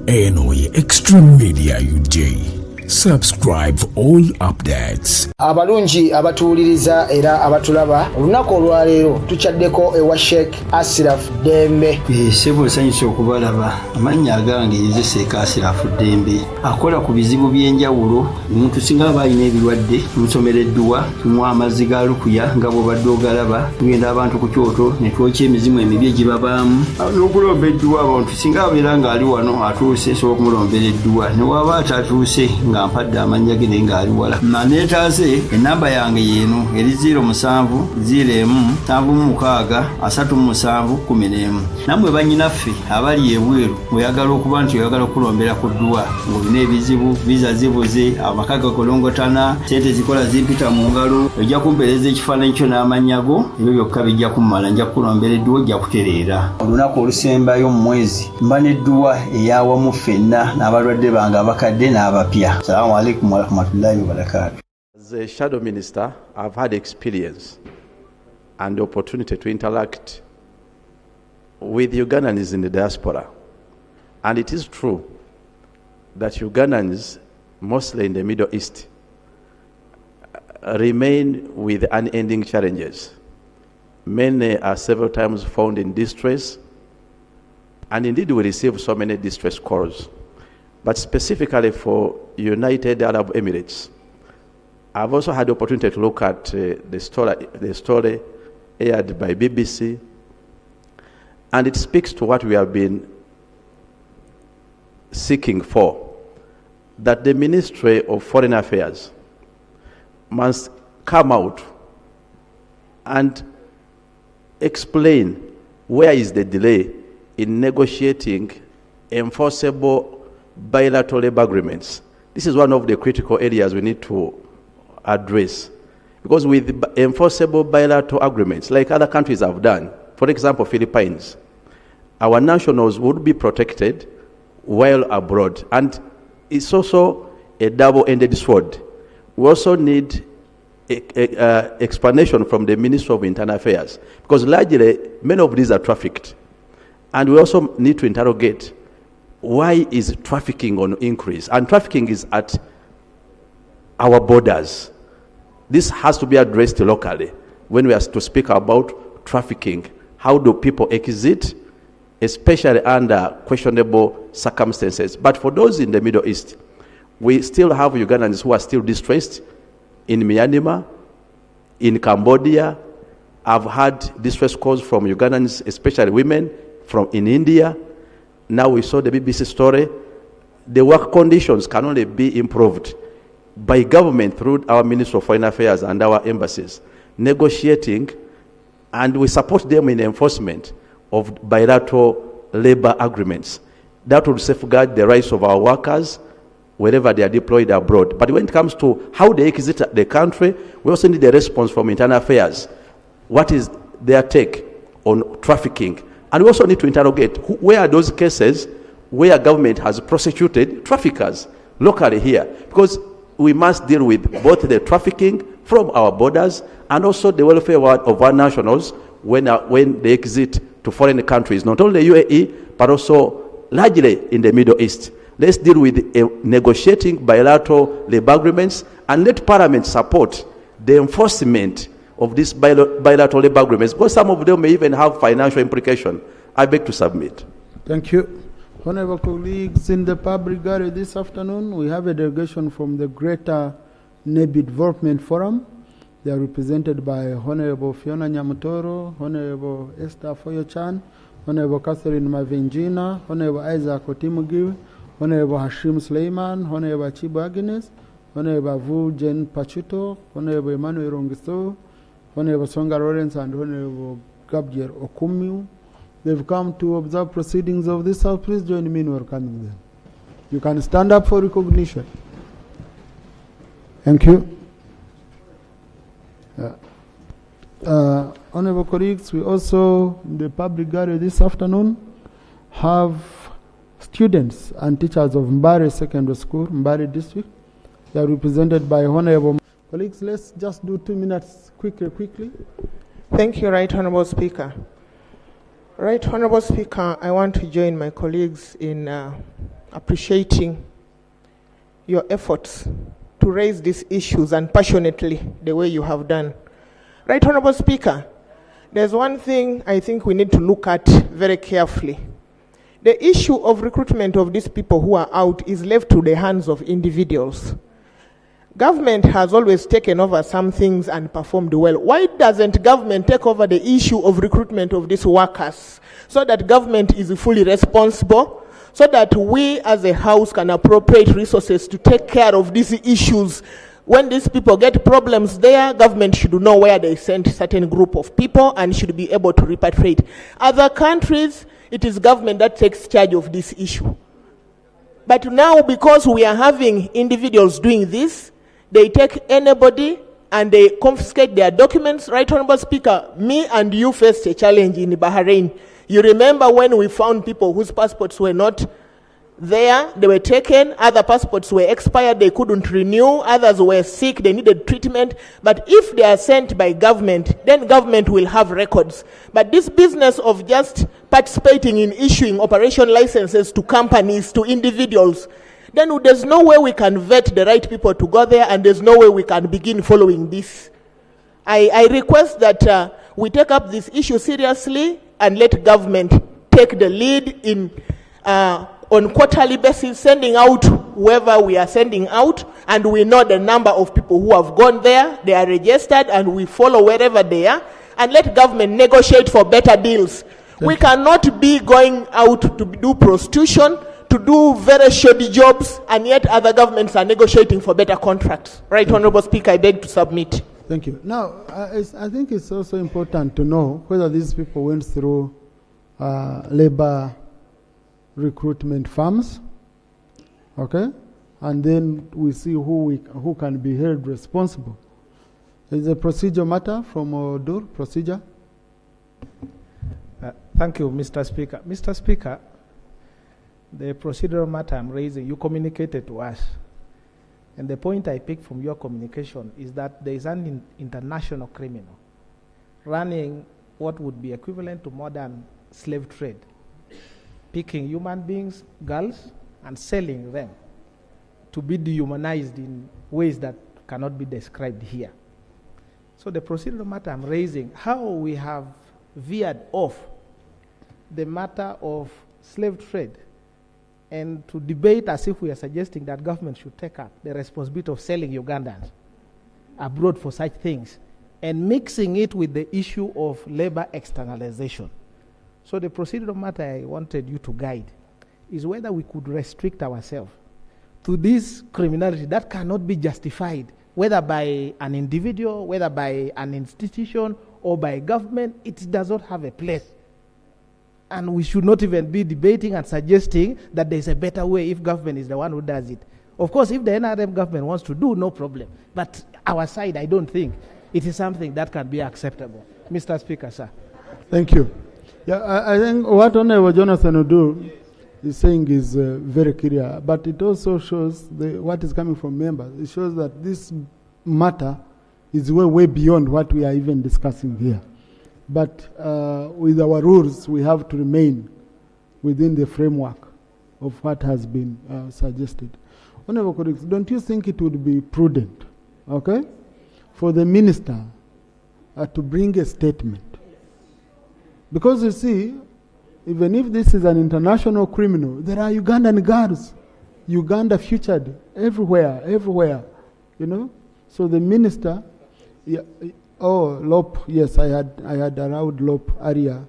eno ye Extreme Media UJ. Subscribe for all updates. Abalungi abatuuliriza era abatulaba olunaku olwaleero tuchaddeko ewa Sheikh Asiraf Dembe. Sebo sanyusa okubalaba amannya agange Seeka Asiraf Dembe akola ku bizibu by'enjawulo omuntu singa balina ebirwadde musomereddwa tumwa amazzi ga lukuya nga bw'obadde ogalaba tugenda abantu ku kyoto ne twokya emizimu emibi egibabaamu n'okulombeddwa abantu singa abeera ng'ali wano atuuse sobola okumulombereddwa ne waba atatuuse nga mpadde amannya ge naye ng'ali wala neetaase enamba yange yeeno eri 0707763711 nammwe bannyinaffe abali ebweru oyagala okuba nti oyagala okulombera ku ddwa ng'olina ebizibu viza zibuze amaka gakolongotana sente zikola zimpita mu ngalo ojja kumpeereza ekifaananyi kyo n'amannya go ebyo byokka bijja kummala nja kukulombera edduwa ojja kutereera olunaku olusembayo mu mwezi mba n'edduwa eyawamu ffenna n'abalwadde bange abakadde n'abapya. Assalamu alaikum wa rahmatullahi wa barakatuh. As a shadow minister, I've had experience and the opportunity to interact with Ugandans in the diaspora. And it is true that Ugandans, mostly in the Middle East, remain with unending challenges. Many are several times found in distress, and indeed we receive so many distress calls. But specifically for United Arab Emirates, I've also had the opportunity to look at the story aired by BBC, and it speaks to what we have been seeking for, that the Ministry of Foreign Affairs must come out and explain where is the delay in negotiating enforceable bilateral labor agreements. This is one of the critical areas we need to address, because with enforceable bilateral agreements, like other countries have done, for example, Philippines, our nationals would be protected while abroad, and it's also a double-ended sword. We also need explanation from the Ministry of Internal Affairs, because largely many of these are trafficked, and we also need to interrogate why is trafficking on increase? And trafficking is at our borders. This has to be addressed locally when we are to speak about trafficking. How do people exit, especially under questionable circumstances? But for those in the Middle East, we still have Ugandans who are still distressed in Myanmar, in Cambodia. I've had distress calls from Ugandans, especially women, in India. Now we saw the BBC story. The work conditions can only be improved by government through our Ministry of Foreign Affairs and our embassies, negotiating, and we support them in enforcement of bilateral labor agreements. That will safeguard the rights of our workers wherever they are deployed abroad. But when it comes to how they exit the country, we also need a response from Internal Affairs. What is their take on trafficking? And we also need to interrogate where are those cases where government has prosecuted traffickers locally here, because we must deal with both the trafficking from our borders and also the welfare of our nationals when they exit to foreign countries, not only UAE, but also largely in the Middle East. Let's deal with negotiating bilateral labor agreements and let Parliament support the enforcement of these bilateral labor agreements, because some of them may even have financial implication. I beg to submit. Thank you. Honorable colleagues, in the public gallery this afternoon, we have a delegation from the Greater Nebi Development Forum. They are represented by Honorable Fiona Nyamutoro, Honorable Esther Foyo-Chan, Honorable Catherine Mavinjina, Honorable Isaac Otimugiwi, Honorable Hashim Suleiman, Honorable Chibu Agnes, Honorable Vu Jen Pachuto, Honorable Emmanuel Rongiso, Honorable Songa Lawrence, and Honorable Gabriel Okumu. They've come to observe proceedings of this House. Please join me in welcoming them. You can stand up for recognition. Thank you. Honorable colleagues, we also, in the public gallery this afternoon, have students and teachers of Mbare Secondary School, Mbare District. They are represented by Honorable. Colleagues, let's just do 2 minutes quickly. Thank you, Right Honorable Speaker. Right Honorable Speaker, I want to join my colleagues in appreciating your efforts to raise these issues and passionately the way you have done. Right Honorable Speaker, there's one thing I think we need to look at very carefully. The issue of recruitment of these people who are out is left to the hands of individuals. Government has always taken over some things and performed well. Why doesn't government take over the issue of recruitment of these workers so that government is fully responsible, so that we as a house can appropriate resources to take care of these issues? When these people get problems there, government should know where they send certain group of people and should be able to repatriate. Other countries, it is government that takes charge of this issue. But now, because we are having individuals doing this, they take anybody and they confiscate their documents. Right Honorable Speaker, me and you faced a challenge in Bahrain. You remember when we found people whose passports were not there, they were taken, other passports were expired, they couldn't renew, others were sick, they needed treatment. But if they are sent by government, then government will have records. But this business of just participating in issuing operation licenses to companies, to individuals, then there's no way we can vet the right people to go there, and there's no way we can begin following this. I request that we take up this issue seriously and let government take the lead in on quarterly basis, sending out whoever we are sending out, and we know the number of people who have gone there, they are registered, and we follow wherever they are, and let government negotiate for better deals. We cannot be going out to do prostitution, to do very shoddy jobs, and yet other governments are negotiating for better contracts. Right, Honorable Speaker, I beg to submit. Thank you. Now, I think it's also important to know whether these people went through labor recruitment firms, okay? And then we see who can be held responsible. Is a procedure matter from Odur, procedure? Thank you, Mr. Speaker. Mr. Speaker, the procedural matter I'm raising, you communicated to us. And the point I picked from your communication is that there is an international criminal running what would be equivalent to modern slave trade, picking human beings, girls, and selling them to be dehumanized in ways that cannot be described here. So the procedural matter I'm raising, how we have veered off the matter of slave trade and to debate as if we are suggesting that government should take up the responsibility of selling Ugandans abroad for such things and mixing it with the issue of labor externalization. So the procedural matter I wanted you to guide is whether we could restrict ourselves to this criminality that cannot be justified, whether by an individual, whether by an institution, or by government. It does not have a place. And we should not even be debating and suggesting that there's a better way if government is the one who does it. Of course, if the NRM government wants to do, no problem. But our side, I don't think it is something that can be acceptable. Mr. Speaker, sir. Thank you. Yeah, I think what Honorable Jonathan Odur is saying is very clear, but it also shows what is coming from members. It shows that this matter is way beyond what we are even discussing here. But with our rules, we have to remain within the framework of what has been suggested. Honorable colleagues, don't you think it would be prudent, okay, for the minister to bring a statement? Because you see, even if this is an international criminal, there are Ugandan girls, Uganda featured everywhere, you know. So the minister, yeah, oh, LOP, yes, I had around LOP area.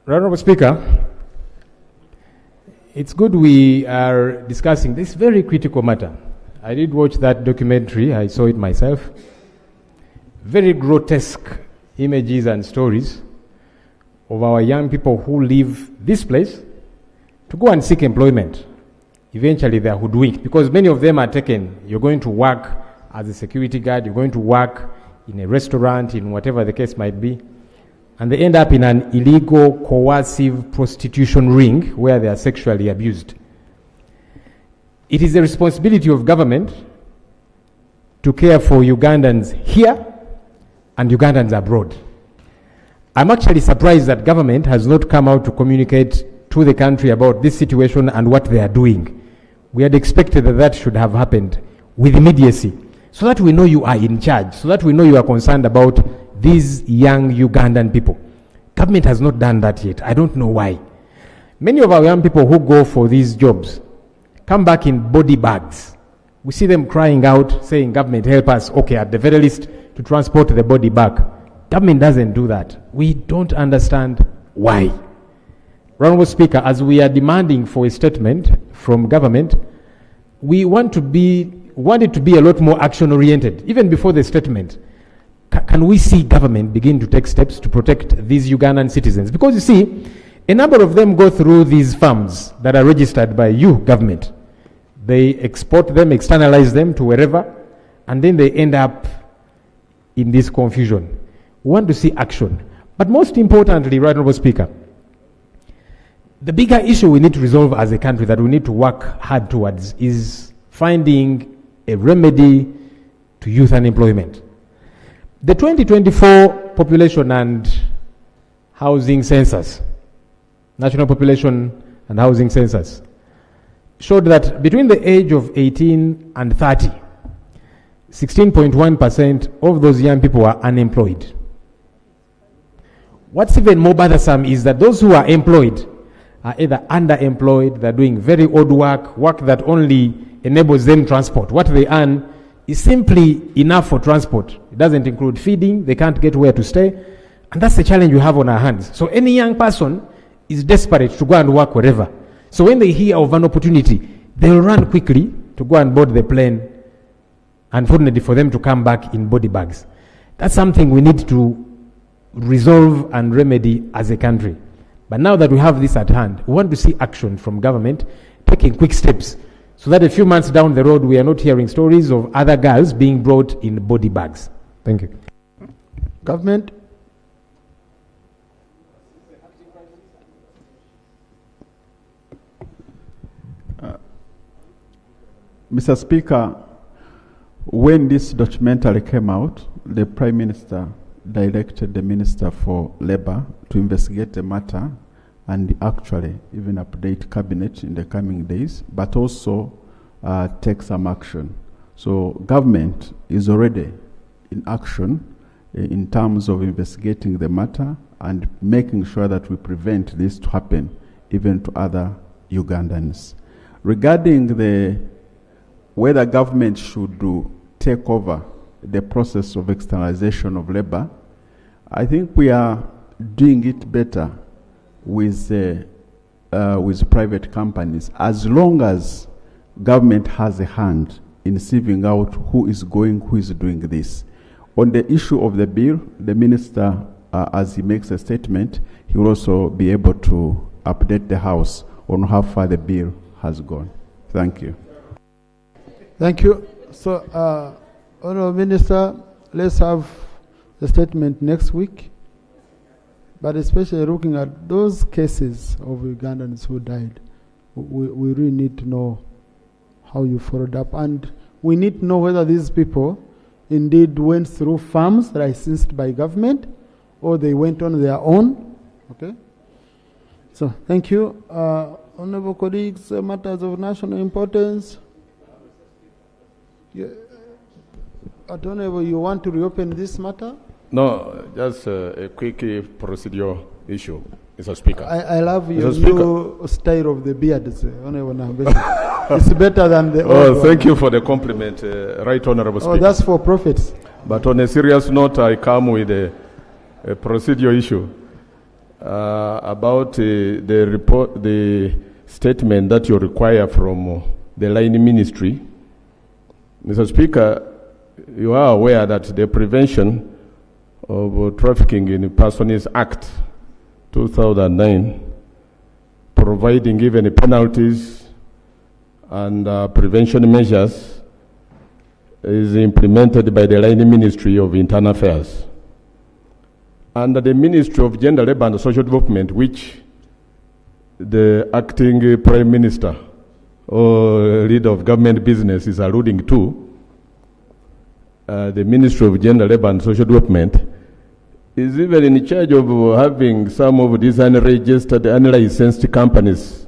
Honorable Speaker, it's good we are discussing this very critical matter. I did watch that documentary, I saw it myself. Very grotesque images and stories of our young people who leave this place to go and seek employment. Eventually they are hoodwinked because many of them are taken. You're going to work as a security guard, you're going to work in a restaurant, in whatever the case might be, and they end up in an illegal, coercive prostitution ring where they are sexually abused. It is the responsibility of government to care for Ugandans here and Ugandans abroad. I'm actually surprised that government has not come out to communicate to the country about this situation and what they are doing. We had expected that should have happened with immediacy, so that we know you are in charge, so that we know you are concerned about these young Ugandan people. Government has not done that yet. I don't know why. Many of our young people who go for these jobs come back in body bags. We see them crying out, saying, government, help us, okay, at the very least, to transport the body back. Government doesn't do that. We don't understand why. Honorable Speaker, as we are demanding for a statement from government, we want it to be a lot more action-oriented, even before the statement. Can we see government begin to take steps to protect these Ugandan citizens? Because you see, a number of them go through these farms that are registered by you, government. They export them, externalize them to wherever, and then they end up in this confusion. We want to see action. But most importantly, Right Honourable Speaker, the bigger issue we need to resolve as a country that we need to work hard towards is finding a remedy to youth unemployment. The 2024 population and housing census, National Population and Housing Census, showed that between the age of 18 and 30, 16.1% of those young people are unemployed. What's even more bothersome is that those who are employed are either underemployed, they're doing very odd work that only enables them transport. What they earn is simply enough for transport. It doesn't include feeding, they can't get where to stay, and that's the challenge we have on our hands. So any young person is desperate to go and work wherever. So when they hear of an opportunity, they'll run quickly to go and board the plane, unfortunately for them to come back in body bags. That's something we need to resolve and remedy as a country. But now that we have this at hand, we want to see action from government taking quick steps so that a few months down the road we are not hearing stories of other girls being brought in body bags. Thank you. Government. Mr. Speaker, when this documentary came out, the Prime Minister directed the Minister for Labour to investigate the matter and actually even update Cabinet in the coming days, but also take some action. So government is already in action in terms of investigating the matter and making sure that we prevent this to happen even to other Ugandans. Regarding whether government should take over the process of externalization of labor, I think we are doing it better with private companies, as long as government has a hand in sieving out who is doing this. On the issue of the bill, the minister, as he makes a statement, he will also be able to update the House on how far the bill has gone. Thank you. Thank you. So, Honourable Minister, let's have the statement next week, but especially looking at those cases of Ugandans who died, we really need to know how you followed up, and we need to know whether these people indeed went through farms licensed by government or they went on their own. Okay? So, thank you. Honourable colleagues, matters of national importance. Yeah. Honourable, you want to reopen this matter? No, just a quick procedural issue, Mr. Speaker. I love your new style of the beard, Honourable. It's better than the old one. Thank you for the compliment, Right Honourable Speaker. Oh, that's for prophets. But on a serious note, I come with a procedural issue about the statement that you require from the line ministry. Mr. Speaker, you are aware that the Prevention of Trafficking in Persons Act 2009, providing even penalties and prevention measures, is implemented by the line Ministry of Internal Affairs. Under the Ministry of Gender, Labour and Social Development, which the acting Prime Minister or leader of government business is alluding to, the Ministry of Gender, Labour and Social Development is even in charge of having some of these unregistered, unlicensed companies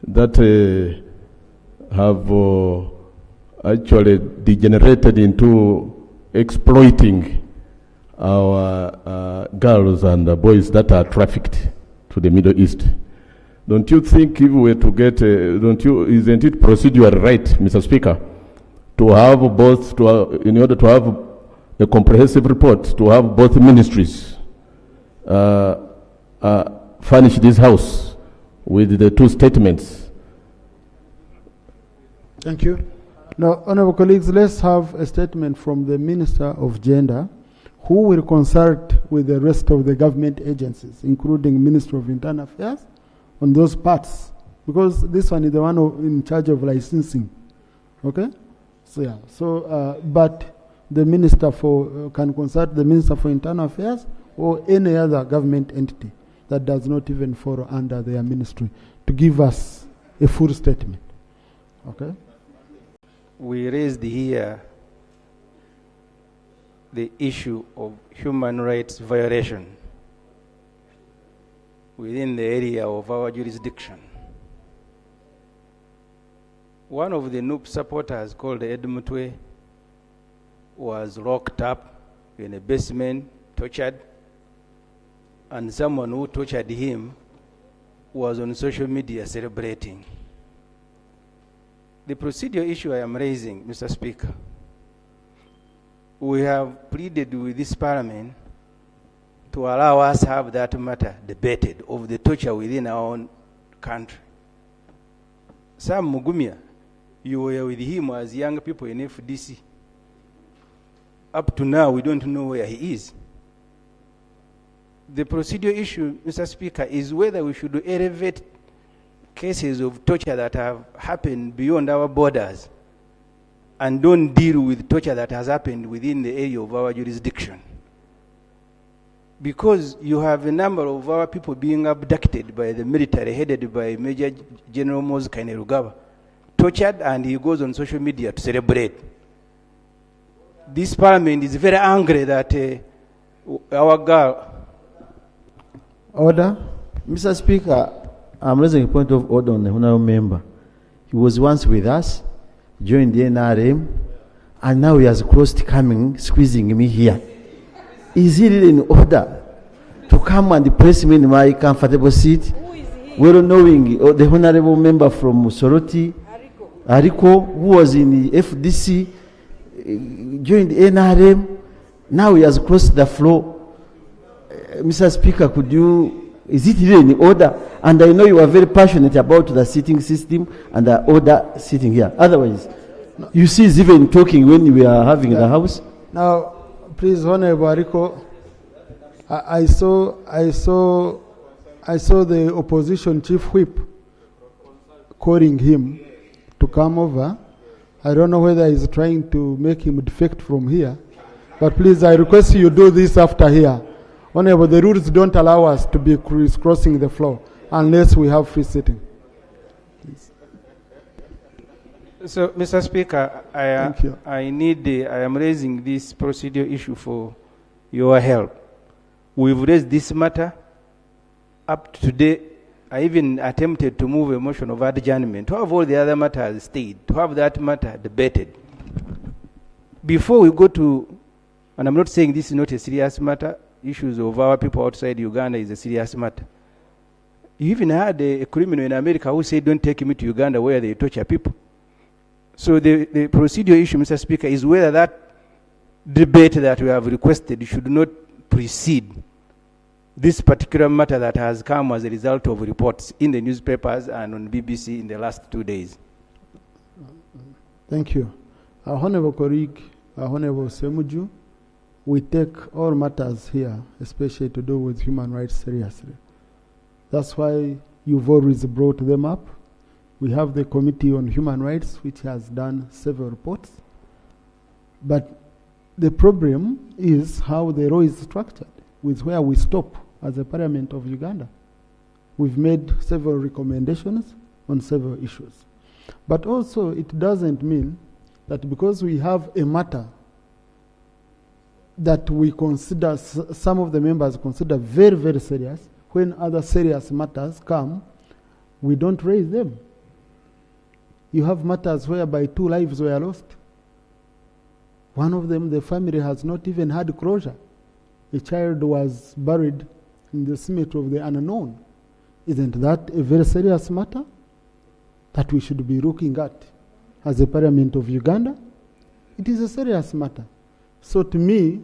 that have actually degenerated into exploiting our girls and boys that are trafficked to the Middle East. Don't you think if we were to get, isn't it procedural right, Mr. Speaker, to have both, in order to have a comprehensive report, to have both ministries furnish this House with the two statements? Thank you. Now, honorable colleagues, let's have a statement from the Minister of Gender, who will consult with the rest of the government agencies, including Ministry of Internal Affairs, on those parts, because this one is the one in charge of licensing. Okay? So, yeah. So, but the Minister can consult the Minister for Internal Affairs or any other government entity that does not even fall under their ministry to give us a full statement. Okay? We raised here the issue of human rights violation within the area of our jurisdiction. One of the NUP supporters, called Ed Mutwe, was locked up in a basement, tortured, and someone who tortured him was on social media celebrating. The procedural issue I am raising, Mr. Speaker, we have pleaded with this Parliament to allow us to have that matter debated of the torture within our own country. Sam Mugumya, you were with him as young people in FDC. Up to now, we don't know where he is. The procedural issue, Mr. Speaker, is whether we should elevate cases of torture that have happened beyond our borders and don't deal with torture that has happened within the area of our jurisdiction. Because you have a number of our people being abducted by the military, headed by Major General Moses Kainerugaba, tortured, and he goes on social media to celebrate. This Parliament is very angry that our girl... Order. Mr. Speaker, I'm raising a point of order on the honorable member. He was once with us, joined the NRM, and now he has crossed coming, squeezing me here. Is he really in order to come and place me in my comfortable seat? Well knowing the honorable member from Soroti, Ariko, who was in the FDC, joined the NRM, now he has crossed the floor. Mr. Speaker, is it really in order? And I know you are very passionate about the seating system and the order sitting here. Otherwise, you see, he's even talking when we are having the House. Now, please, Honorable Ariko, I saw the opposition chief whip calling him to come over. I don't know whether he's trying to make him defect from here, but please, I request you do this after here. Honorable, the rules don't allow us to be crisscrossing the floor unless we have free sitting. Please. So, Mr. Speaker, I am raising this procedural issue for your help. We've raised this matter up to today. I even attempted to move a motion of adjournment to have all the other matters stayed, to have that matter debated. Before we go to, and I'm not saying this is not a serious matter, issues of our people outside Uganda is a serious matter. You even had a criminal in America who said, don't take me to Uganda where they torture people. So the procedural issue, Mr. Speaker, is whether that debate that we have requested should not precede this particular matter that has come as a result of reports in the newspapers and on BBC in the last 2 days. Thank you. Our honorable colleague, our honorable SSEMUJU, we take all matters here, especially to do with human rights, seriously. That's why you've always brought them up. We have the Committee on Human Rights, which has done several reports. But the problem is how the law is structured, with where we stop as a Parliament of Uganda. We've made several recommendations on several issues. But also, it doesn't mean that because we have a matter that we consider, some of the members consider very, very serious. When other serious matters come, we don't raise them. You have matters whereby 2 lives were lost. One of them, the family has not even had closure. A child was buried in the cemetery of the unknown. Isn't that a very serious matter that we should be looking at as a Parliament of Uganda? It is a serious matter. So to me,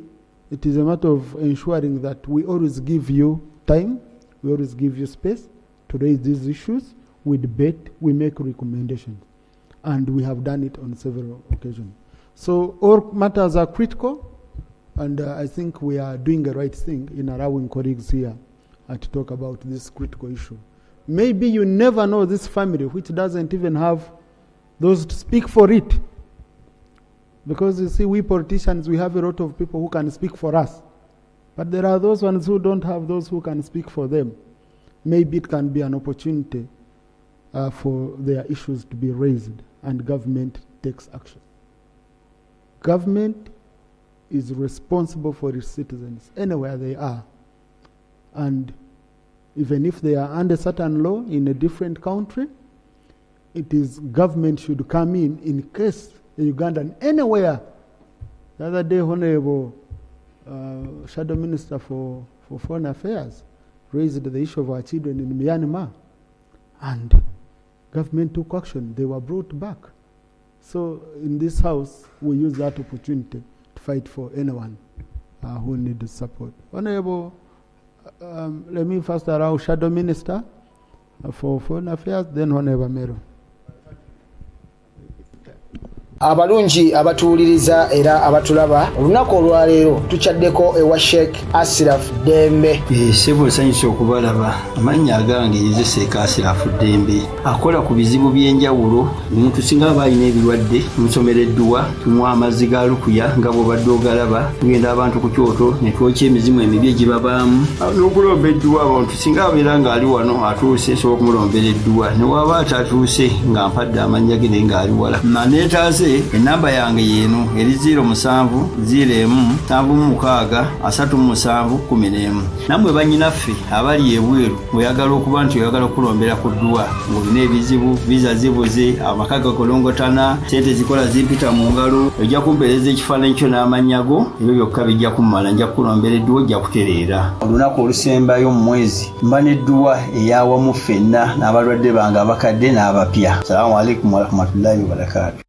it is a matter of ensuring that we always give you time, we always give you space to raise these issues. We debate, we make recommendations. And we have done it on several occasions. So all matters are critical, and I think we are doing the right thing in allowing colleagues here to talk about this critical issue. Maybe you never know this family, which doesn't even have those to speak for it. Because you see, we politicians, we have a lot of people who can speak for us. But there are those ones who don't have those who can speak for them. Maybe it can be an opportunity for their issues to be raised and government takes action. Government is responsible for its citizens anywhere they are. And even if they are under certain law in a different country, it is government should come in case a Ugandan anywhere. The other day, Honorable Shadow Minister for Foreign Affairs raised the issue of our children in Myanmar, and government took action. They were brought back. So in this house, we use that opportunity to fight for anyone who needs support. Honorable, let me first allow Shadow Minister for Foreign Affairs, then Honorable Mero. Abalungi abatuuliriza era abatulaba olunaku olwaleero tuchaddeko ewa Sheikh Asiraf Dembe. Sebo sanyusa okubalaba amannya agange Seeka Asiraf Dembe akola ku bizibu by'enjawulo. Omuntu singa aba alina ebirwadde musomereddwa tunywa amazzi ga lukuya nga bw'obadde ogalaba, tugenda abantu ku kyoto ne twokya emizimu emibi egibabaamu n'okulombeddwa. Abantu singa abeera ng'ali wano atuuse sobola okumulombera edduwa, ne waba atatuuse nga mpadde amannya ge naye ng'ali wala. Neetaase enamba yange yeeno eri 0707363711. Nammwe bannyinaffe abali ebweru oyagala okuba nti oyagala okulombera ku dduwa ng'olina ebizibu, viza zibuze, amaka gakolongotana, sente zikola zimpita mu ngalo, ojja kumpeereza ekifaananyi kyo n'amannya go, ebyo byokka bijja kummala, nja kukulombera edduwa, ojja kutereera. Olunaku olusembayo mu mwezi mba n'edduwa ey'awamu ffenna n'abalwadde bange abakadde n'abapya. Salaamu alaikum wa rahmatullahi wa barakatuh.